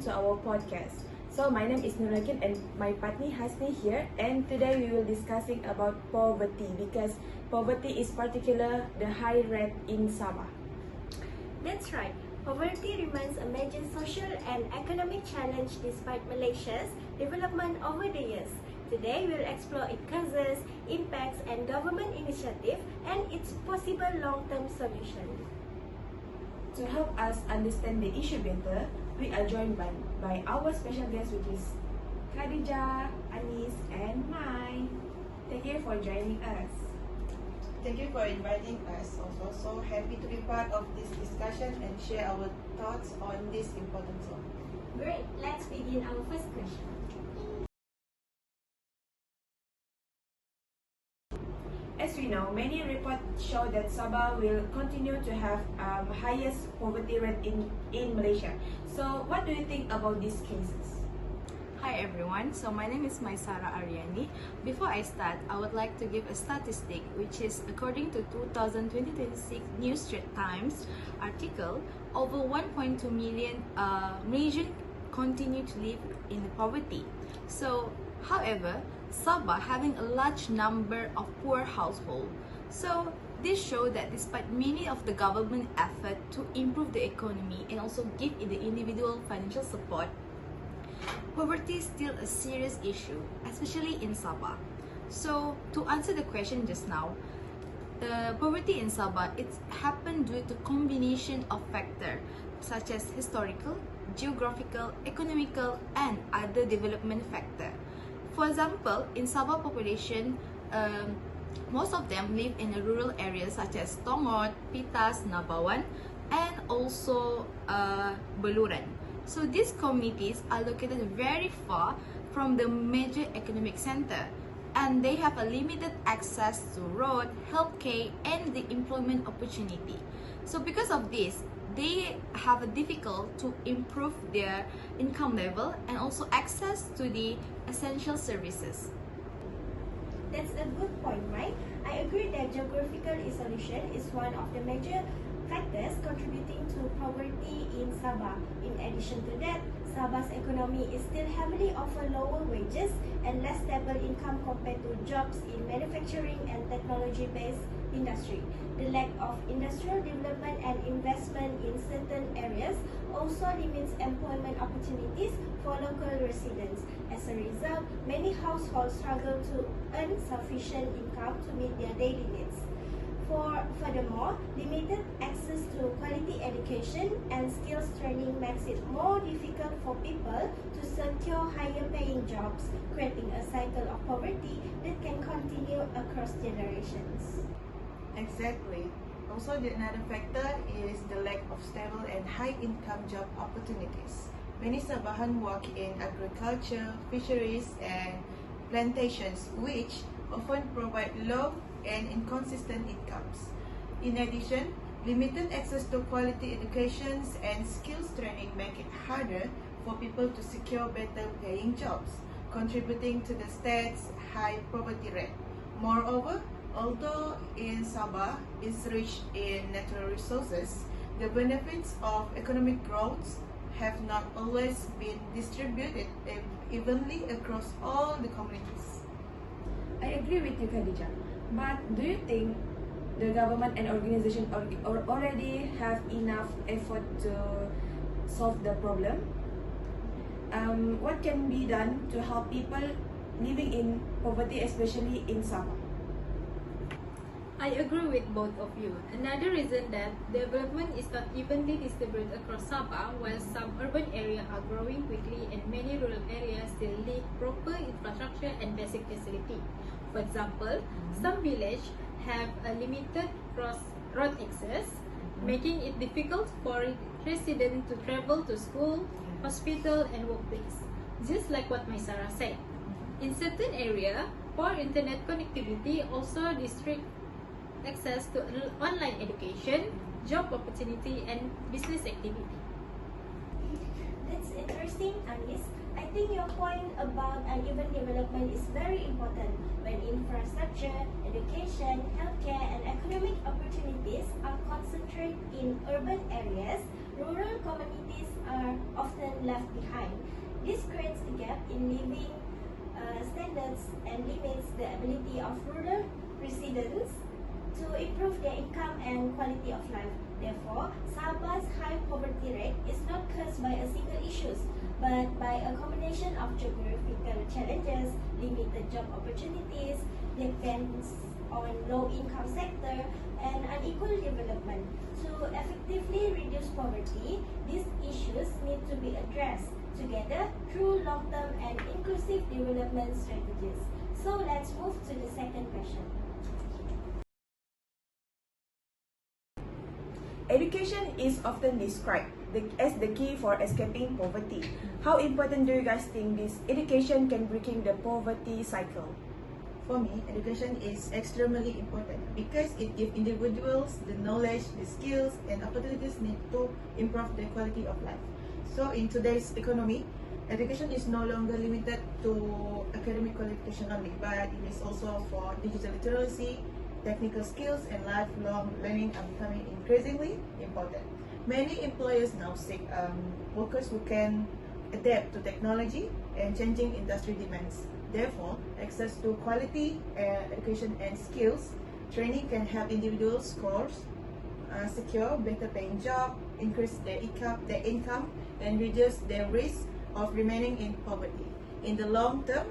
to our podcast. So my name is Nurakin and my partner Hasni here, and today we will discussing about poverty because poverty is particular the high rate in Sabah. That's right. Poverty remains a major social and economic challenge despite Malaysia's development over the years. Today, we'll explore its causes, impacts, and government initiative and its possible long-term solution. To help us understand the issue better, we are joined by our special guest, which is Khadija, Anis, and Mai. Thank you for joining us. Thank you for inviting us. Also, so happy to be part of this discussion and share our thoughts on this important topic. Great, let's begin our first question. As we know, many reports show that Sabah will continue to have highest poverty rate in Malaysia. So what do you think about these cases? Hi everyone, so my name is Maisara Aryani. Before I start, I would like to give a statistic which is according to 2026 New Straits Times article, over 1.2 million Malaysians continue to live in poverty. So, however, Sabah having a large number of poor households. So, this shows that despite many of the government effort to improve the economy and also give the individual financial support, poverty is still a serious issue, especially in Sabah. So, to answer the question just now, the poverty in Sabah, it's happened due to combination of factors such as historical, geographical, economical, and other development factors. For example, in Sabah population, most of them live in a rural areas such as Tongod, Pitas, Nabawan, and also Beluran. So these communities are located very far from the major economic center, and they have a limited access to road, healthcare, and the employment opportunity. So because of this, they have a difficult to improve their income level and also access to the essential services. That's a good point, right? I agree that geographical isolation is one of the major factors contributing to poverty in Sabah. In addition to that, Sabah's economy is still heavily offer lower wages and less stable income compared to jobs in manufacturing and technology-based industry. The lack of industrial development and investment in certain areas also limits employment opportunities for local residents. As a result, many households struggle to earn sufficient income to meet their daily needs. Furthermore, limited access to quality education and skills training makes it more difficult for people to secure higher paying jobs, creating a cycle of poverty that can continue across generations. Exactly. Also, another factor is the lack of stable and high-income job opportunities. Many Sabahan work in agriculture, fisheries, and plantations, which often provide low and inconsistent incomes. In addition, limited access to quality educations and skills training make it harder for people to secure better paying jobs, contributing to the state's high poverty rate. Moreover, although in Sabah is rich in natural resources, the benefits of economic growth have not always been distributed evenly across all the communities. I agree with you, Khadija. But do you think the government and organization already have enough effort to solve the problem? What can be done to help people living in poverty, especially in Sabah? I agree with both of you. Another reason that development is not evenly distributed across Sabah, while some urban areas are growing quickly and many rural areas still lack proper infrastructure and basic facility. For example, some villages have a limited road access, making it difficult for residents to travel to school, hospital, and workplace. Just like what Maisara said. In certain areas, poor internet connectivity also restricts access to online education, job opportunity, and business activity. That's interesting, Anis. I think your point about uneven development is very important. When infrastructure, education, healthcare, and economic opportunities are concentrated in urban areas, rural communities are often left behind. This creates a gap in living standards and limits the ability of rural residents to improve their income and quality of life. Therefore, Sabah's high poverty rate is not caused by a single issue, but by a combination of geographical challenges, limited job opportunities, depends on low-income sector, and unequal development. To effectively reduce poverty, these issues need to be addressed together through long-term and inclusive development strategies. So let's move to the second question. Education is often described as the key for escaping poverty. How important do you guys think this education can breaking the poverty cycle? For me, education is extremely important because it gives individuals the knowledge, the skills, and opportunities needed to improve their quality of life. So in today's economy, education is no longer limited to academic qualification only, but it is also for digital literacy, technical skills, and lifelong learning are becoming increasingly important. Many employers now seek workers who can adapt to technology and changing industry demands. Therefore, access to quality education and skills training can help individuals secure better paying job, increase their income, and reduce their risk of remaining in poverty. In the long term,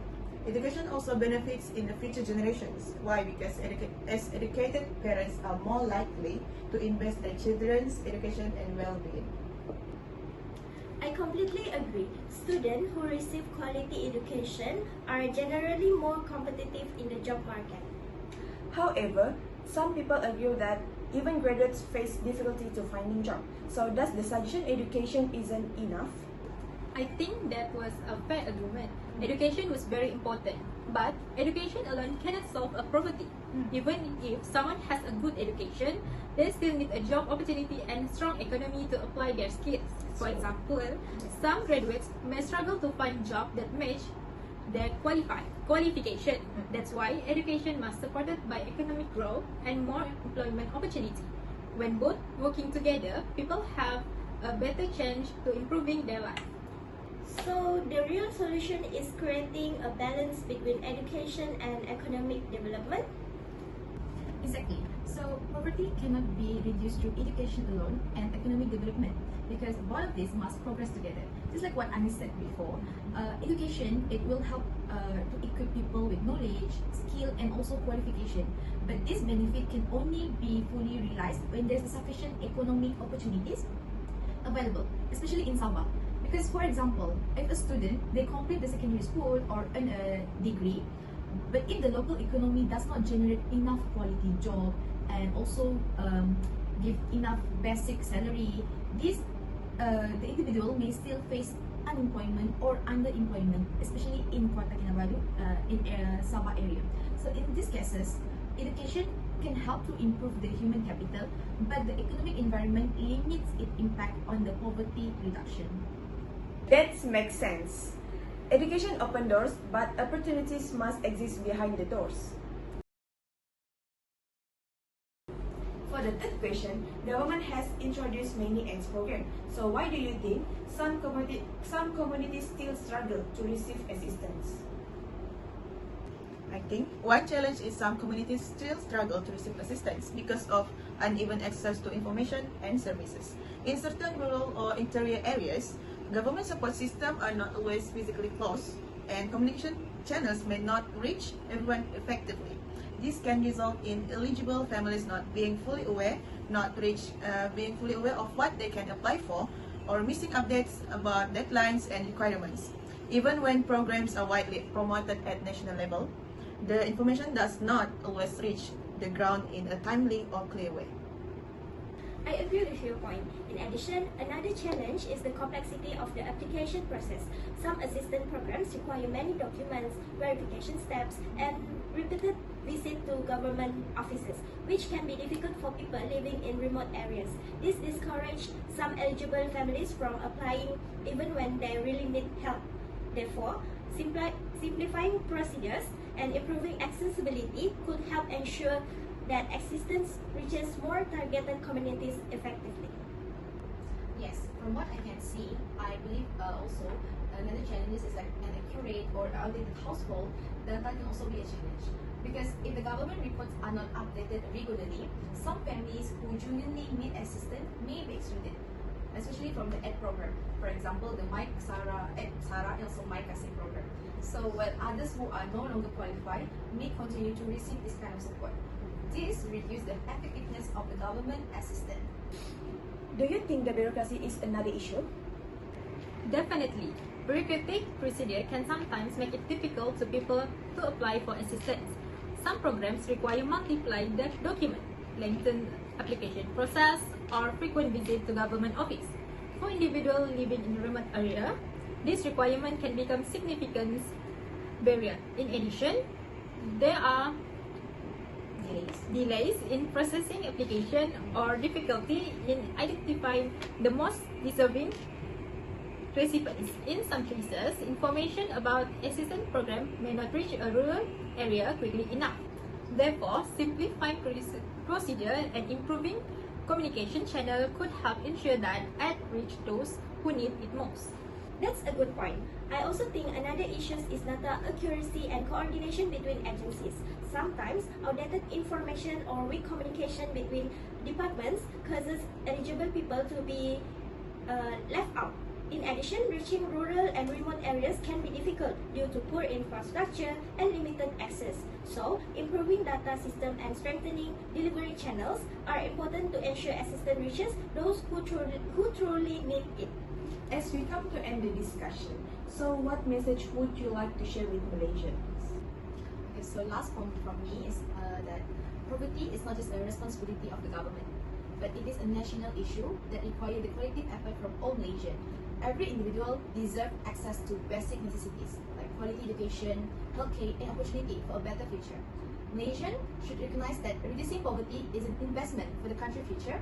education also benefits in the future generations. Why? Because as educated parents are more likely to invest their children's education and well-being. I completely agree. Students who receive quality education are generally more competitive in the job market. However, some people argue that even graduates face difficulty to finding job. So does the suggestion education isn't enough? I think that was a fair argument. Education was very important, but education alone cannot solve a poverty. Even if someone has a good education, they still need a job opportunity and strong economy to apply their skills. For example, some graduates may struggle to find jobs that match their qualification. That's why education must be supported by economic growth and more employment opportunity. When both working together, people have a better chance to improving their life. So the real solution is creating a balance between education and economic development. Exactly. So poverty cannot be reduced through education alone and economic development because both of these must progress together. Just like what Anis said before, education, it will help to equip people with knowledge, skill, and also qualification. But this benefit can only be fully realized when there's sufficient economic opportunities available, especially in Sabah. Because for example, if a student, they complete the secondary school or earn a degree, but if the local economy does not generate enough quality job and also give enough basic salary, the individual may still face unemployment or underemployment, especially in Kota Kinabalu, in Sabah area. So in these cases, education can help to improve the human capital, but the economic environment limits its impact on the poverty reduction. That makes sense. Education opens doors, but opportunities must exist behind the doors. For the third question, government has introduced many AIDS programs. So why do you think some communities still struggle to receive assistance? I think one challenge is some communities still struggle to receive assistance because of uneven access to information and services. In certain rural or interior areas, government support systems are not always physically close, and communication channels may not reach everyone effectively. This can result in eligible families not being fully aware of what they can apply for, or missing updates about deadlines and requirements. Even when programs are widely promoted at national level, the information does not always reach the ground in a timely or clear way. I agree with your point. In addition, another challenge is the complexity of the application process. Some assistance programs require many documents, verification steps, and repeated visits to government offices, which can be difficult for people living in remote areas. This discourages some eligible families from applying even when they really need help. Therefore, simplifying procedures and improving accessibility could help ensure that assistance reaches more targeted communities effectively. Yes, from what I can see, I believe also another challenge is like an accurate or outdated household data can also be a challenge. Because if the government reports are not updated regularly, some families who genuinely need assistance may be excluded, especially from the AID program. For example, the Mike Sarah and also Mike Kasih program. So while others who are no longer qualified may continue to receive this kind of support. This reduces the effectiveness of the government assistance. Do you think the bureaucracy is another issue? Definitely. Bureaucratic procedure can sometimes make it difficult to people to apply for assistance. Some programs require multiple documents, lengthened application process, or frequent visit to government office. For individuals living in remote area, this requirement can become significant barrier. In addition, there are delays in processing application or difficulty in identifying the most deserving recipients. In some cases, information about assistance program may not reach a rural area quickly enough. Therefore, simplifying procedure and improving communication channel could help ensure that aid reach those who need it most. That's a good point. I also think another issue is data accuracy and coordination between agencies. Sometimes outdated information or weak communication between departments causes eligible people to be left out. In addition, reaching rural and remote areas can be difficult due to poor infrastructure and limited access. So, improving data system and strengthening delivery channels are important to ensure assistance reaches those who truly need it. As we come to end the discussion, so what message would you like to share with Malaysians? Okay, so last point from me is that poverty is not just a responsibility of the government, but it is a national issue that requires the collective effort from all Malaysians. Every individual deserves access to basic necessities like quality education, healthcare, and opportunity for a better future. Malaysians should recognize that reducing poverty is an investment for the country's future.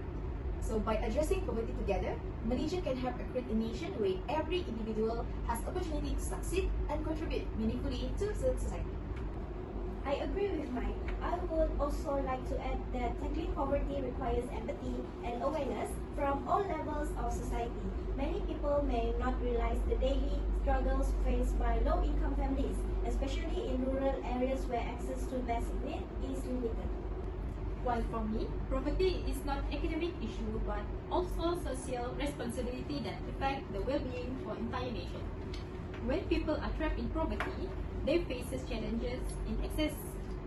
So by addressing poverty together, Malaysia can have a create a nation where every individual has opportunity to succeed and contribute meaningfully to society. I agree with Mike. I would also like to add that tackling poverty requires empathy and awareness from all levels of society. Many people may not realize the daily struggles faced by low-income families, especially in rural areas where access to basic needs is limited. While for me, poverty is not academic issue but also social responsibility that affect the well-being for entire nation. When people are trapped in poverty, they face challenges in access,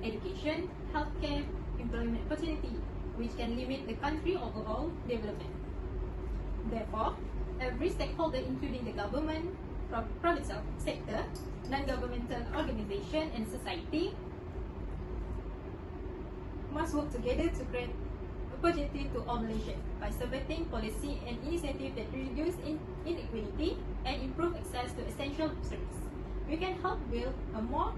education, healthcare, employment opportunity, which can limit the country overall development. Therefore, every stakeholder, including the government, private sector, non-governmental organization, and society, must work together to create opportunity to all Malaysians by supporting policy and initiatives that reduce inequality and improve access to essential services. We can help build a more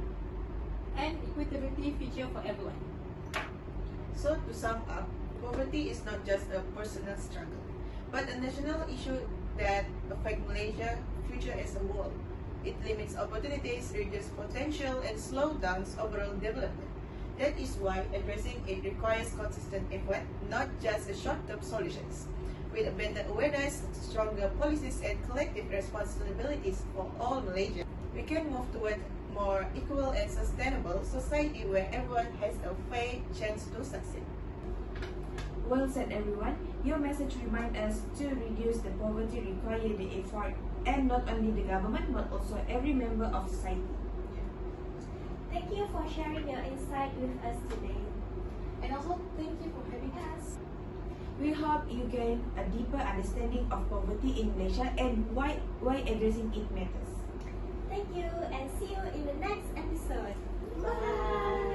and equitable future for everyone. So to sum up, poverty is not just a personal struggle, but a national issue that affects Malaysia's future as a whole. It limits opportunities, reduces potential, and slows down overall development. That is why addressing it requires consistent effort, not just short-term solutions. With a better awareness, stronger policies, and collective responsibilities for all Malaysians, we can move toward more equal and sustainable society where everyone has a fair chance to succeed. Well said, everyone. Your message reminds us to reduce the poverty require the effort, and not only the government but also every member of society. Thank you for sharing your insight with us today. And also, thank you for having us. We hope you gain a deeper understanding of poverty in Malaysia and why addressing it matters. Thank you and see you in the next episode. Bye!